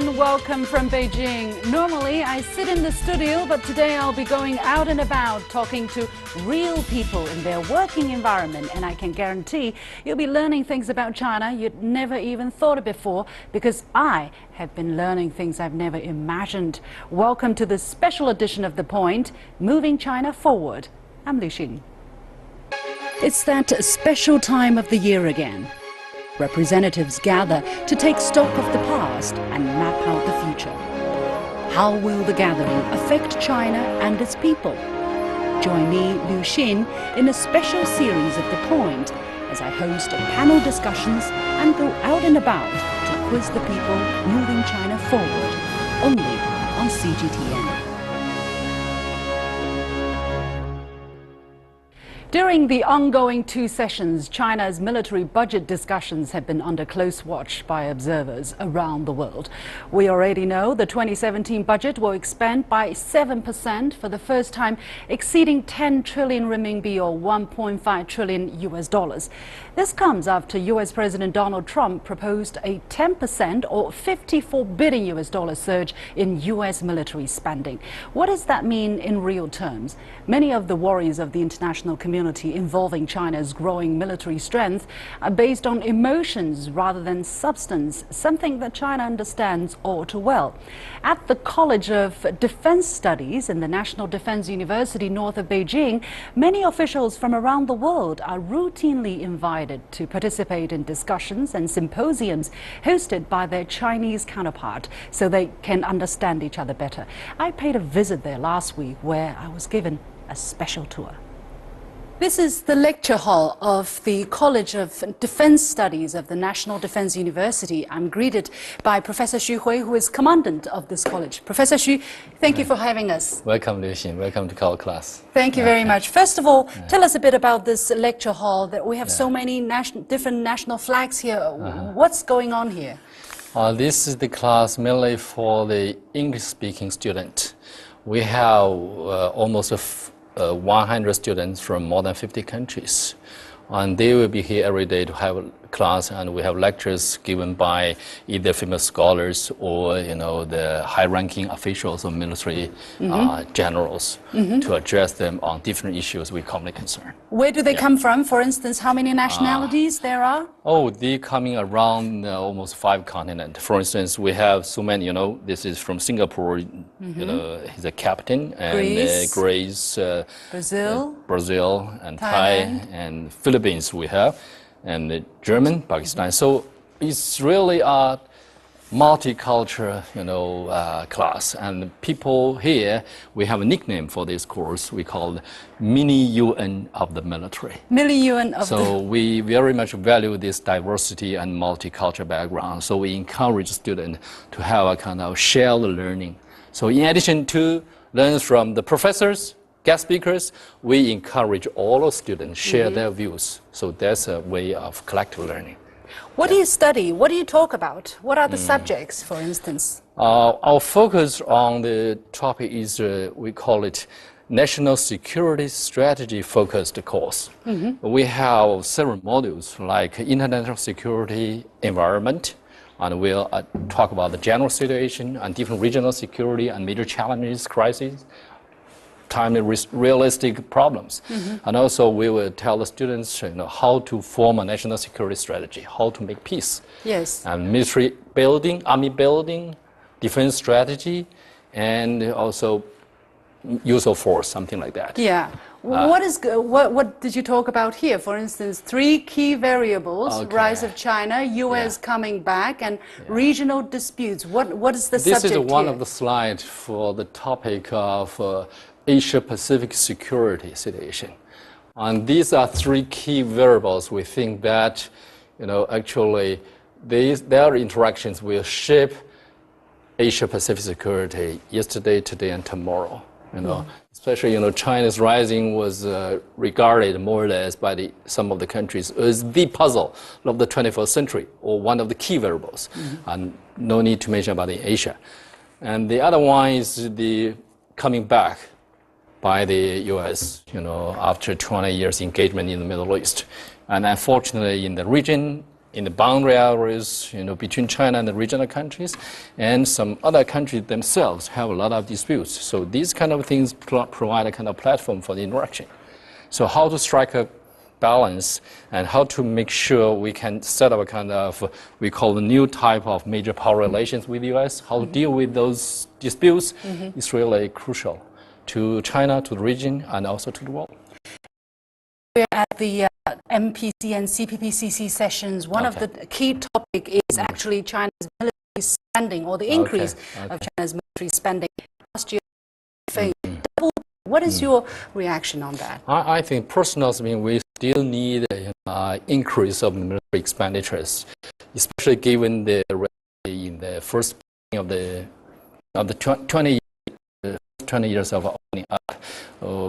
and welcome from Beijing. Normally I sit in the studio, but today I'll be going out and about talking to real people in their working environment, and I can guarantee you'll be learning things about China you'd never even thought of before, because I have been learning things I've never imagined. Welcome to this special edition of The Point, Moving China Forward. I'm Liu Xin. It's that special time of the year again. Representatives gather to take stock of the past and map out the future. How will the gathering affect China and its people? Join me, Liu Xin, in a special series of The Point as I host panel discussions and go out and about to quiz the people moving China forward, only on CGTN. During the ongoing two sessions, China's military budget discussions have been under close watch by observers around the world. We already know the 2017 budget will expand by 7% for the first time, exceeding 10 trillion renminbi or 1.5 trillion US dollars. This comes after US President Donald Trump proposed a 10% or 54 billion US dollar surge in US military spending. What does that mean in real terms? Many of the worries of the international community involving China's growing military strength are based on emotions rather than substance, something that China understands all too well. At the College of Defense Studies in the National Defense University north of Beijing, many officials from around the world are routinely invited to participate in discussions and symposiums hosted by their Chinese counterpart so they can understand each other better. I paid a visit there last week where I was given a special tour. This is the lecture hall of the College of Defense Studies of the National Defense University. I'm greeted by Professor Xu Hui, who is commandant of this college. Professor Xu, thank you for having us. Welcome, Liu Xin. Welcome to our class. Thank you very much. First of all, tell us a bit about this lecture hall, that we have so many different national flags here. What's going on here? This is the class mainly for the English-speaking student. We have almost 100 students from more than 50 countries, and they will be here every day to have a class, and we have lectures given by either famous scholars or the high-ranking officials or military generals to address them on different issues we commonly concern. Where do they come from? For instance, how many nationalities there are? They're coming around almost 5 continents. For instance, we have so many, this is from Singapore, he's a captain, and Greece, Brazil, and Thai, and Philippines we have, and German, Pakistan. So it's really a multicultural, class. And people here, we have a nickname for this course. We call it Mini UN of the Military. Mini UN of So we very much value this diversity and multicultural background. So we encourage students to have a kind of shared learning. So in addition to learn from the professors, guest speakers, we encourage all our students share their views. So that's a way of collective learning. What do you study? What do you talk about? What are the subjects, for instance? Our focus on the topic is, we call it National Security Strategy Focused course. We have several modules like international security, environment, and we'll talk about the general situation and different regional security and major challenges, crises, timely realistic problems. And also we will tell the students how to form a national security strategy, how to make peace. Yes. And military building, army building, defense strategy, and also use of force, something like that. Yeah. What did you talk about here? For instance, 3 key variables, rise of China, US coming back, and regional disputes. What is the subject This is one here? of the slides for the topic of Asia-Pacific security situation. And these are 3 key variables we think that, actually their interactions will shape Asia-Pacific security yesterday, today, and tomorrow. Especially, China's rising was regarded more or less by some of the countries as the puzzle of the 21st century, or one of the key variables. And no need to mention about Asia. And the other one is the coming back by the US, after 20 years engagement in the Middle East. And unfortunately, in the region, in the boundary areas, between China and the regional countries, and some other countries themselves have a lot of disputes. So these kind of things provide a kind of platform for the interaction. So how to strike a balance and how to make sure we can set up a kind of, we call the new type of major power relations with the US, how to deal with those disputes is really crucial to China, to the region, and also to the world. We're at the MPC and CPPCC sessions. One of the key topic is actually China's military spending, or the increase of China's military spending. Last year, what is your reaction on that? I think personally, we still need an increase of military expenditures, especially given the in the first of the 20 years of opening up.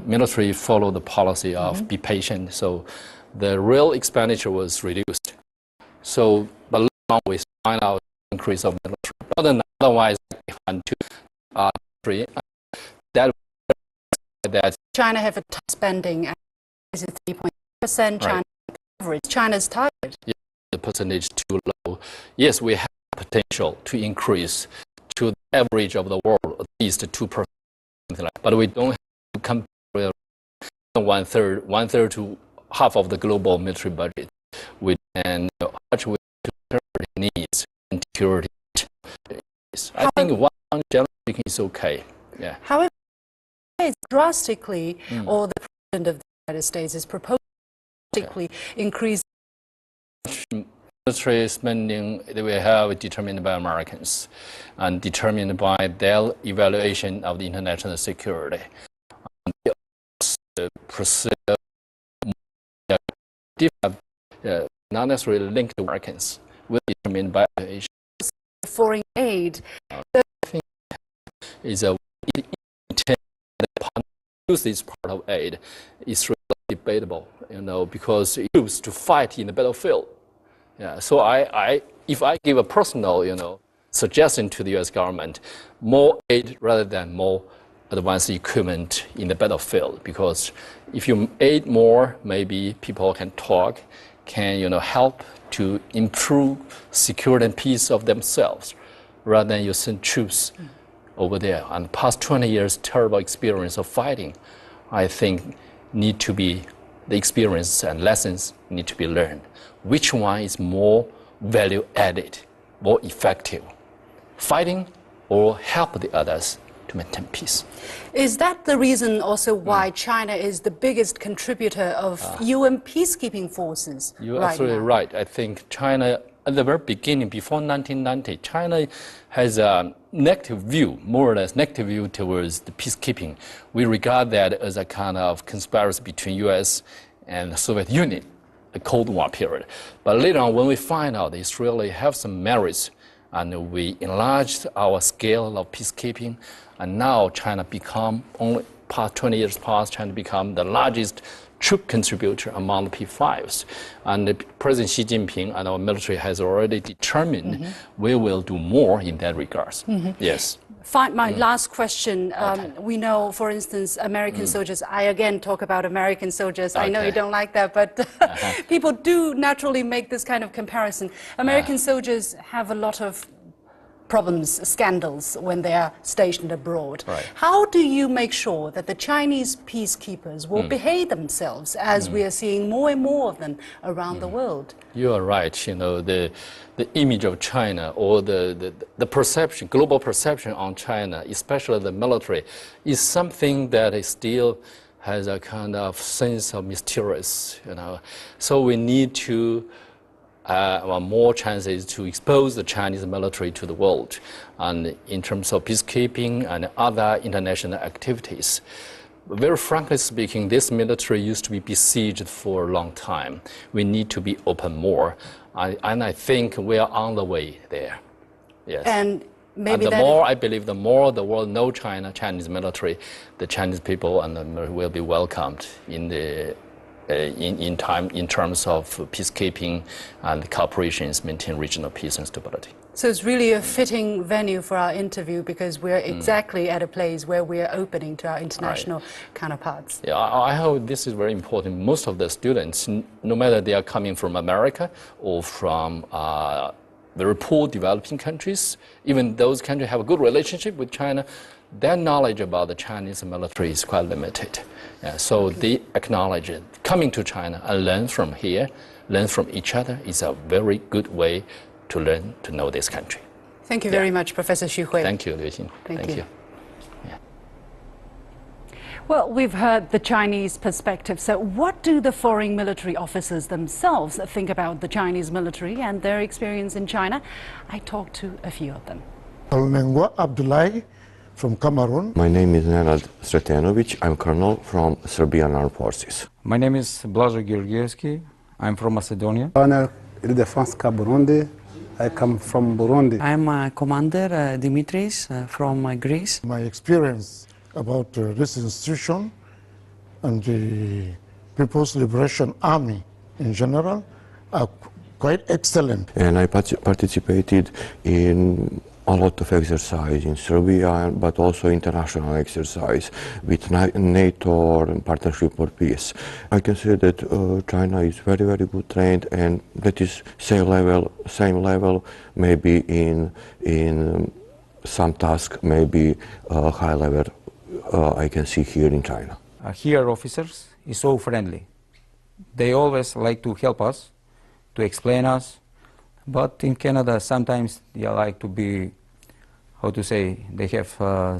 Military followed the policy of be patient, so the real expenditure was reduced. So, but later on we find out increase of military, but otherwise that China have a top spending, is it 3.8%? China average. China's target. Yeah, the percentage too low. Yes, we have potential to increase to the average of the world, at least 2%. But we don't have to compare one third to half of the global military budget. And much we needs and security. I think one general speaking is okay. Yeah. However, it's drastically, or the president of the United States is proposing drastically increase military spending that we have determined by Americans and determined by their evaluation of the international security. Not necessarily linked to Americans, will be determined by Asia. Foreign aid. I think is a use this part of aid is really debatable, because it used to fight in the battlefield. Yeah, so if I give a personal, suggestion to the U.S. government, more aid rather than more advanced equipment in the battlefield, because if you aid more, maybe people can talk, can help to improve security and peace of themselves, rather than you send troops over there. And past 20 years, terrible experience of fighting, I think need to be the experience and lessons need to be learned. Which one is more value added, more effective? Fighting or help the others to maintain peace? Is that the reason also why China is the biggest contributor of UN peacekeeping forces? You're absolutely right. I think China, at the very beginning, before 1990, China has a negative view, more or less negative view towards the peacekeeping. We regard that as a kind of conspiracy between US and the Soviet Union, the Cold War period. But later on, when we find out this really have some merits, and we enlarged our scale of peacekeeping, and now China become, only past 20 years past, China become the largest troop contributor among the P5s. And President Xi Jinping and our military has already determined we will do more in that regards. Yes. My last question. We know, for instance, American soldiers. I again talk about American soldiers. I know you don't like that, but people do naturally make this kind of comparison. American soldiers have a lot of problems, scandals when they are stationed abroad. How do you make sure that the Chinese peacekeepers will behave themselves as we are seeing more and more of them around the world? You are right. The image of China, or the perception, global perception on China, especially the military, is something that is still has a kind of sense of mysterious. So we need to more chances to expose the Chinese military to the world, and in terms of peacekeeping and other international activities. Very frankly speaking, this military used to be besieged for a long time. We need to be open more, and I think we are on the way there. Yes. And maybe the more, I believe, the more the world knows China, Chinese military, the Chinese people and will be welcomed in the in terms of peacekeeping and cooperation is maintain regional peace and stability. So it's really a fitting venue for our interview because we're exactly at a place where we're opening to our international counterparts. Yeah, I hope this is very important. Most of the students, no matter they are coming from America or from very poor developing countries, even those countries have a good relationship with China, their knowledge about the Chinese military is quite limited. So they acknowledge it. Coming to China and learn from here, learn from each other is a very good way to learn to know this country. Thank you very much, Professor Xu Hui. Thank you, Liu Xin. Thank you. Yeah. Well, we've heard the Chinese perspective. So what do the foreign military officers themselves think about the Chinese military and their experience in China? I talked to a few of them. Abdullahi from Cameroon. My name is Nenad Sretenovic. I'm colonel from Serbian Armed Forces. My name is Blažo Georgievski. I'm from Macedonia. Colonel Ildefonso Burundi. I come from Burundi. I'm Commander Dimitris from Greece. My experience about this institution and the People's Liberation Army in general are quite excellent. And I participated in a lot of exercise in Serbia, but also international exercise with NATO and Partnership for Peace. I can say that China is very, very good trained, and that is same level, maybe in some task, maybe high level I can see here in China. Here officers is so friendly. They always like to help us, to explain us. But in Canada, sometimes they like to be, how to say, they have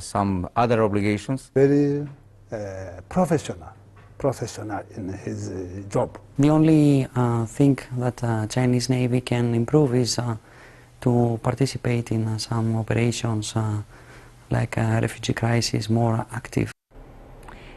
some other obligations. Very professional in his job. The only thing that Chinese Navy can improve is to participate in some operations like refugee crisis, more active.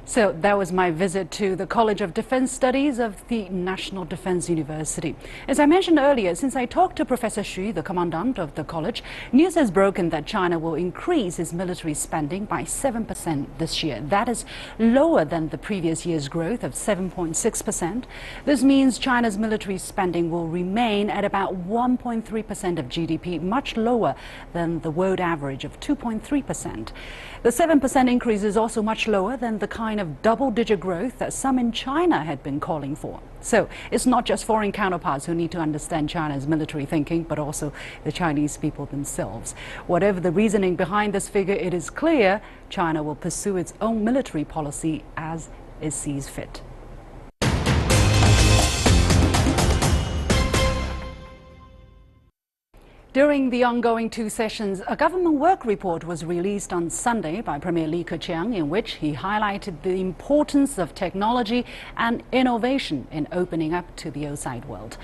So that was my visit to the College of Defense Studies of the National Defense University. As I mentioned earlier, since I talked to Professor Xu, the commandant of the college, news has broken that China will increase its military spending by 7% this year. That is lower than the previous year's growth of 7.6%. This means China's military spending will remain at about 1.3% of GDP, much lower than the world average of 2.3%. The 7% increase is also much lower than the kind of double-digit growth that some in China had been calling for. So it's not just foreign counterparts who need to understand China's military thinking, but also the Chinese people themselves. Whatever the reasoning behind this figure, it is clear China will pursue its own military policy as it sees fit. During the ongoing two sessions, a government work report was released on Sunday by Premier Li Keqiang, in which he highlighted the importance of technology and innovation in opening up to the outside world.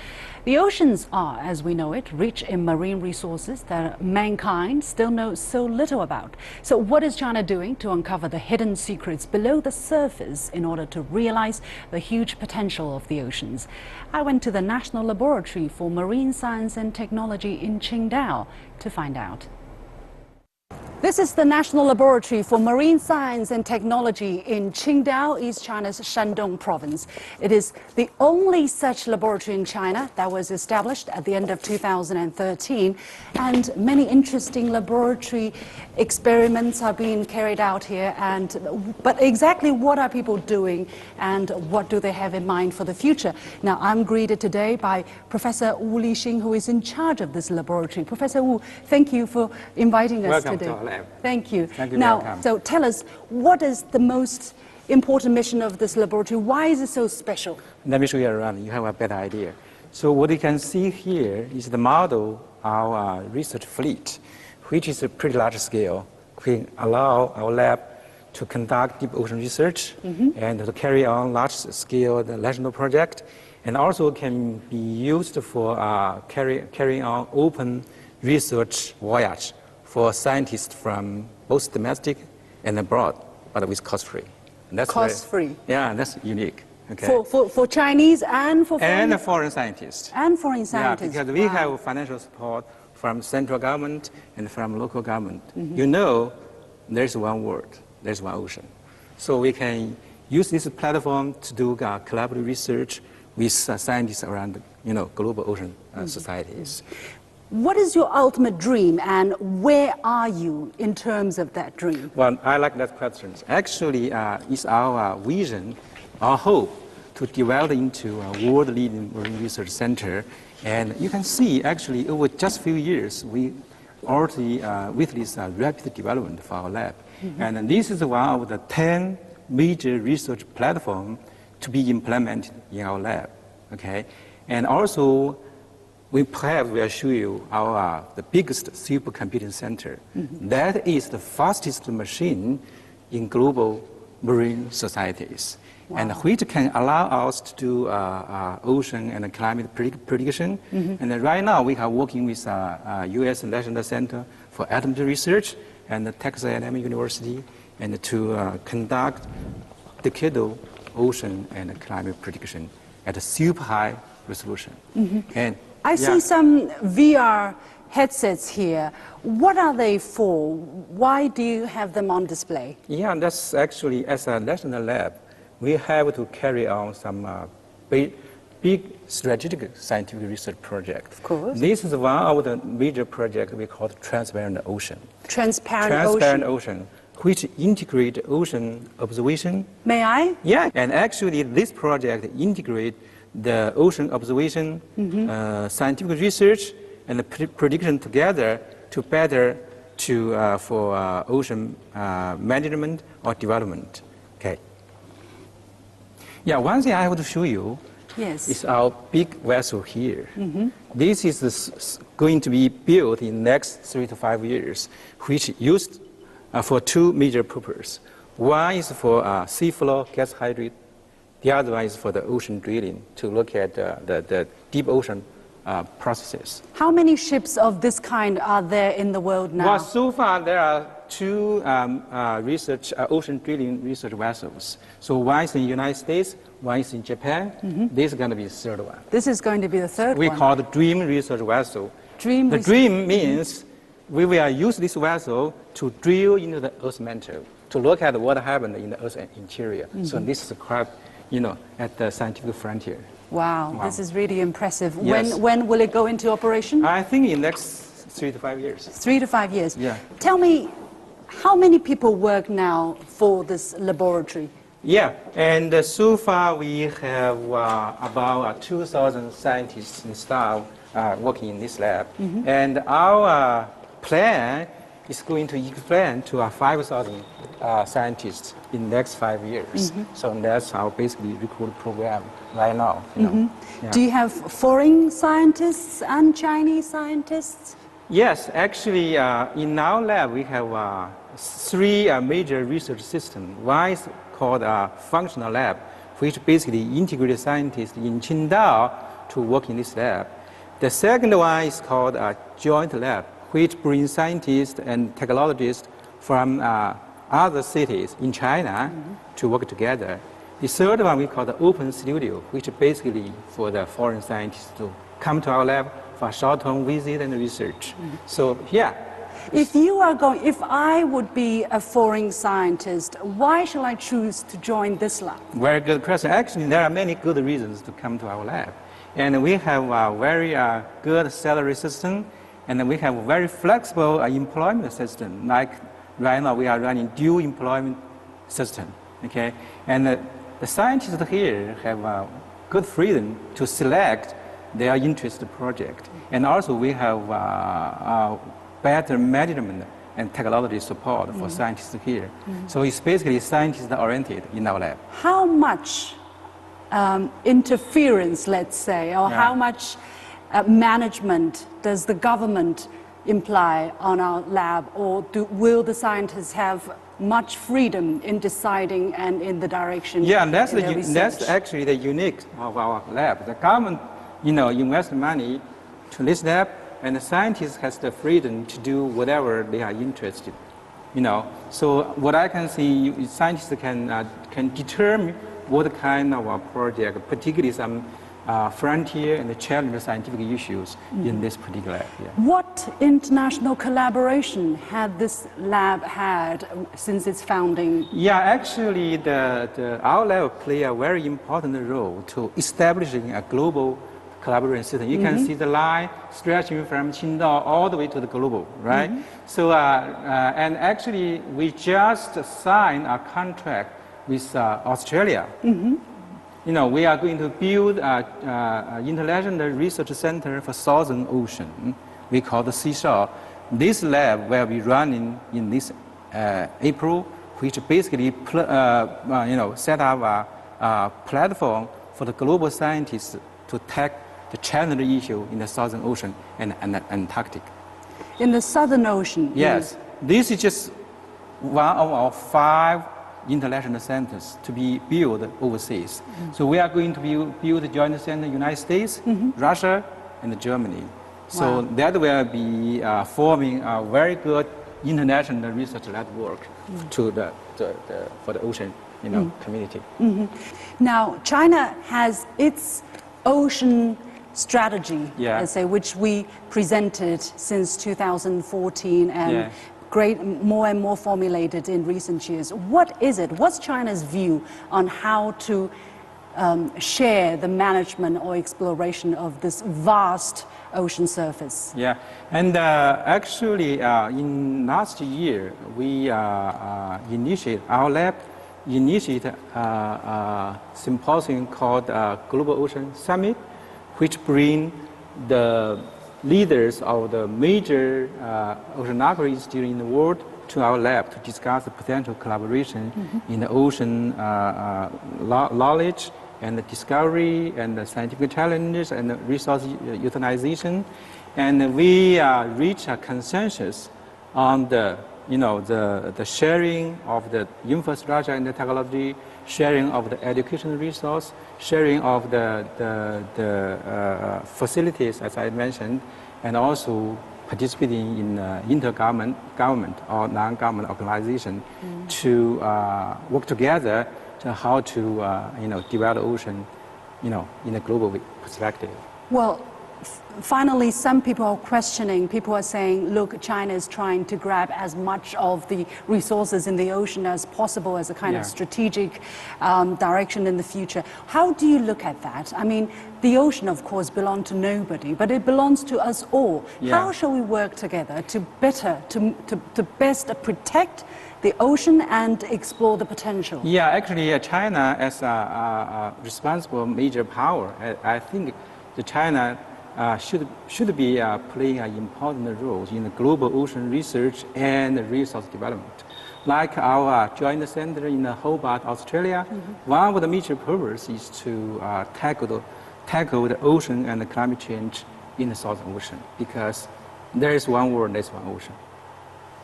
The oceans are, as we know it, rich in marine resources that mankind still knows so little about. So what is China doing to uncover the hidden secrets below the surface in order to realize the huge potential of the oceans? I went to the National Laboratory for Marine Science and Technology in Qingdao to find out. This is the National Laboratory for Marine Science and Technology in Qingdao, East China's Shandong province. It is the only such laboratory in China that was established at the end of 2013, and many interesting laboratory experiments are being carried out here. But exactly what are people doing and what do they have in mind for the future? Now, I'm greeted today by Professor Liu Xin, who is in charge of this laboratory. Professor Wu, thank you for inviting us Welcome today. To our lab. Thank you. Thank you. Now, Welcome. so tell us, what is the most important mission of this laboratory? Why is it so special? Let me show you around. You have a better idea. So what you can see here is the model of our research fleet, which is a pretty large scale, which allow our lab to conduct deep ocean research and to carry on large scale the national project, and also can be used for carrying on open research voyage for scientists from both domestic and abroad, but with cost-free. Cost-free? Yeah, that's unique. Okay. For Chinese and for foreign? And foreign scientists. And foreign scientists. Yeah, because we have financial support from central government and from local government. You know, there's one world, there's one ocean. So we can use this platform to do collaborative research with scientists around, global ocean societies. What is your ultimate dream, and where are you in terms of that dream? Well, I like that question. Actually, it's our vision, our hope, to develop into a world-leading marine research center. And you can see, actually, over just a few years, we already witnessed a rapid development for our lab. And this is one of the 10 major research platforms to be implemented in our lab. Okay? And also, we perhaps will show you the biggest supercomputing center. That is the fastest machine in global marine societies. Wow. And which can allow us to do ocean and climate prediction. And right now we are working with U.S. National Center for Atomic Research and the Texas A&M University, and to conduct decadal ocean and climate prediction at a super high resolution. And I see some VR headsets here. What are they for? Why do you have them on display? Yeah, that's actually, as a national lab, we have to carry on some big strategic scientific research project. Of course. This is one of the major projects we call Transparent Ocean. Transparent Ocean, which integrate ocean observation. May I? Yeah, and actually this project integrate the ocean observation, scientific research, and the prediction together to better for ocean management or development. Okay. Yeah, one thing I have to show you is our big vessel here. This is going to be built in the next 3 to 5 years, which used for two major purposes. One is for seafloor gas hydrate. The other one is for the ocean drilling, to look at the deep ocean processes. How many ships of this kind are there in the world now? Well, so far there are two ocean drilling research vessels. So one is in the United States, one is in Japan. This is going to be the third one. This is going to be the third we one. We call it DREAM research vessel. DREAM the DREAM means we will use this vessel to drill into the Earth's mantle, to look at what happened in the Earth's interior. So this is quite, at the scientific frontier. Wow, this is really impressive. Yes. When will it go into operation? I think in the next 3 to 5 years. 3 to 5 years. Yeah. Tell me, how many people work now for this laboratory? Yeah, and so far we have about 2,000 scientists and staff working in this lab. And our plan is going to expand to 5,000 scientists in the next 5 years. So that's our basically recruit program right now. Yeah. Do you have foreign scientists and Chinese scientists? Yes, actually in our lab we have 3 major research systems. One is called a functional lab, which basically integrates scientists in Qingdao to work in this lab. The second one is called a joint lab, which brings scientists and technologists from other cities in China to work together. The third one we call the open studio, which is basically for the foreign scientists to come to our lab for a short-term visit and research. So, yeah. If I would be a foreign scientist, why shall I choose to join this lab? Very good question. Actually, there are many good reasons to come to our lab. And we have a very good salary system, and we have a very flexible employment system. Like right now, we are running dual employment system. Okay, and the scientists here have good freedom to select their interest project, and also we have better management and technology support for scientists here. So it's basically scientist-oriented in our lab. How much interference, let's say, or how much management does the government imply on our lab, or will the scientists have much freedom in deciding and in the direction? Yeah, that's actually the unique of our lab. The government, invests money to this lab, and the scientists has the freedom to do whatever they are interested. So what I can see, scientists can determine what kind of a project, particularly some frontier and challenge scientific issues in this particular lab. Yeah. What international collaboration had this lab had since its founding? Yeah, actually, our lab play a very important role to establishing a global collaboration system. You can see the line stretching from Qingdao all the way to the global, right? So, and actually, we just signed a contract with Australia. You know, we are going to build an international research center for Southern Ocean. We call the Seashore. This lab will be running in this April, which basically set up a platform for the global scientists to tackle the challenging issue in the Southern Ocean and Antarctic. In the Southern Ocean? Yes. This is just one of our 5 international centers to be built overseas. So we are going to build a joint center in the United States, Russia, and Germany. So that will be forming a very good international research network to for the ocean community. Now, China has its ocean strategy, let's say, which we presented since 2014 and more and more formulated in recent years. What is it? What's China's view on how to share the management or exploration of this vast ocean surface? Yeah, and actually in last year we our lab initiated a symposium called Global Ocean Summit, which bring the leaders of the major oceanography institutes in the world to our lab to discuss the potential collaboration in the ocean knowledge and the discovery and the scientific challenges and the resource utilization. And we reach a consensus on the sharing of the infrastructure and the technology, sharing of the educational resource, sharing of the facilities, as I mentioned, and also participating in intergovernment or non-government organization to work together to how to develop the ocean, in a global perspective. Well, finally, some people are questioning, people are saying, look, China is trying to grab as much of the resources in the ocean as possible as a kind of strategic direction in the future. How do you look at that? I mean, the ocean, of course, belongs to nobody, but it belongs to us all. How shall we work together to best protect the ocean and explore the potential? Yeah, actually, China as a responsible major power, I think China should be playing an important role in the global ocean research and resource development. Like our joint center in Hobart, Australia, one of the major purposes is to tackle the ocean and the climate change in the Southern Ocean, because there is one world, there's one ocean.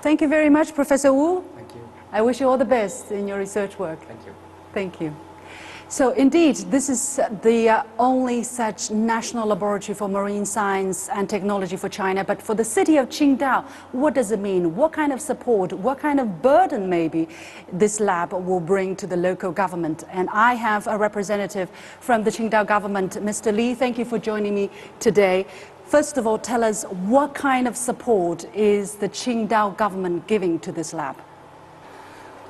Thank you very much, Professor Wu. Thank you. I wish you all the best in your research work. Thank you. Thank you. So indeed, this is the only such national laboratory for marine science and technology for China. But for the city of Qingdao, what does it mean? What kind of support, what kind of burden maybe this lab will bring to the local government? And I have a representative from the Qingdao government, Mr. Li. Thank you for joining me today. First of all, tell us what kind of support is the Qingdao government giving to this lab?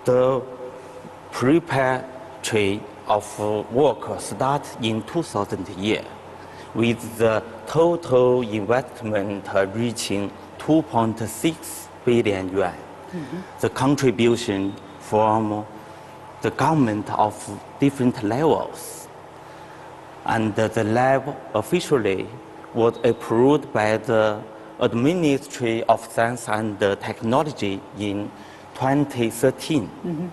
The preparatory of work start in 2000 year, with the total investment reaching 2.6 billion yuan. The contribution from the government of different levels, and the lab officially was approved by the Ministry of Science and Technology in 2013.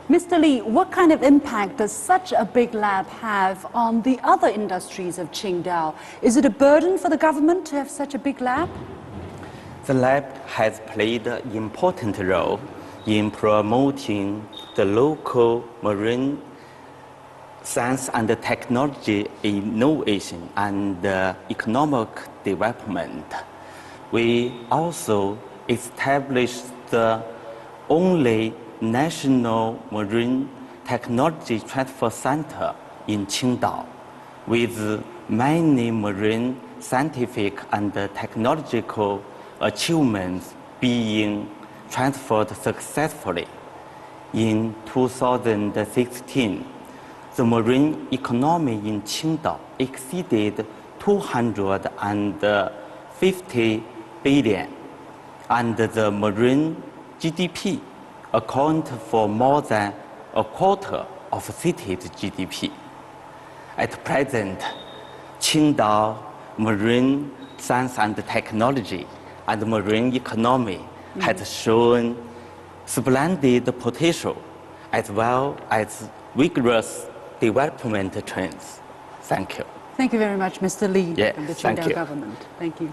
Mr. Li, what kind of impact does such a big lab have on the other industries of Qingdao? Is it a burden for the government to have such a big lab? The lab has played an important role in promoting the local marine science and technology innovation and economic development. We also established the only National Marine Technology Transfer Center in Qingdao, with many marine scientific and technological achievements being transferred successfully. In 2016, the marine economy in Qingdao exceeded 250 billion, and the marine GDP accounts for more than a quarter of city's GDP. At present, Qingdao marine science and technology and marine economy has shown splendid potential as well as vigorous development trends. Thank you. Thank you very much, Mr. Li from the thank Qingdao you. government. Thank you.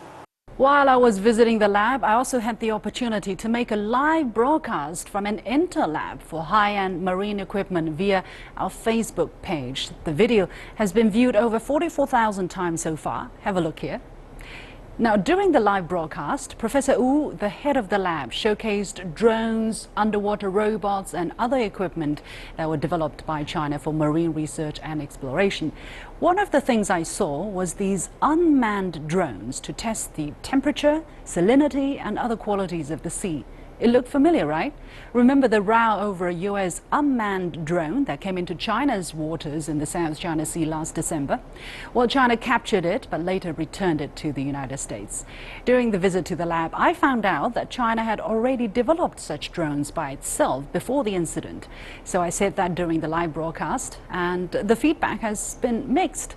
While I was visiting the lab, I also had the opportunity to make a live broadcast from an interlab for high-end marine equipment via our Facebook page. The video has been viewed over 44,000 times so far. Have a look here. Now, during the live broadcast, Professor Wu, the head of the lab, showcased drones, underwater robots and other equipment that were developed by China for marine research and exploration. One of the things I saw was these unmanned drones to test the temperature, salinity and other qualities of the sea. It looked familiar, right? Remember the row over a US unmanned drone that came into China's waters in the South China Sea last December? Well, China captured it, but later returned it to the United States. During the visit to the lab, I found out that China had already developed such drones by itself before the incident. So I said that during the live broadcast, and the feedback has been mixed.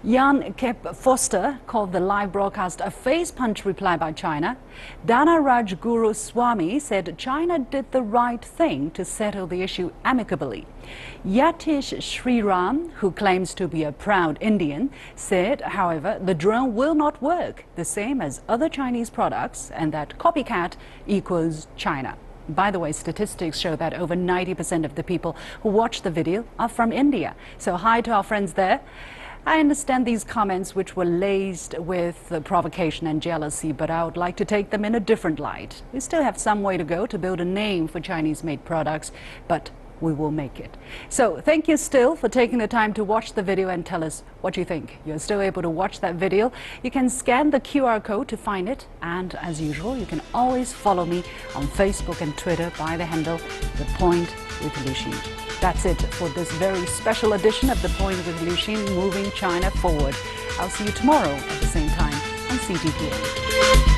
Jan Kep Foster called the live broadcast a face-punch reply by China. Dhanaraj Guru Swami said China did the right thing to settle the issue amicably. Yatish Sriram, who claims to be a proud Indian, said, however, the drone will not work, the same as other Chinese products, and that copycat equals China. By the way, statistics show that over 90% of the people who watched the video are from India. So hi to our friends there. I understand these comments, which were laced with provocation and jealousy, but I would like to take them in a different light. We still have some way to go to build a name for Chinese-made products, but we will make it. So thank you still for taking the time to watch the video and tell us what you think. You're still able to watch that video. You can scan the QR code to find it. And as usual, you can always follow me on Facebook and Twitter by the handle The Point with Liu Xin. That's it for this very special edition of The Point with Liu Xin, moving China forward. I'll see you tomorrow at the same time on CGTN.